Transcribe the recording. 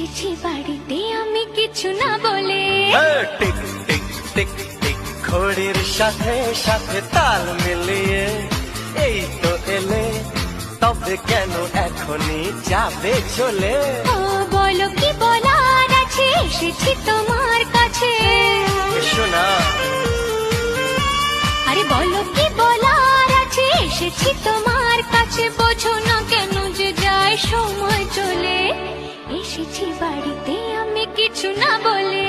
এসেছি বাড়িতে আমি কিছু না বলে। টিক টিক টিক টিক ঘড়ির সাথে সাথে তাল মিলিয়ে এই তো এলে, তবে কেন এখনই যাবে চলে? ও বলো কি বলার আছে, এসেছি তোমার কাছে। শোনা, আরে বলো কি বলার আছে, এসেছি তোমার কাছে। বোঝো না কেন যে যায় সময় চলে, এসেছি বাড়িতে আমি কিছু না বলে।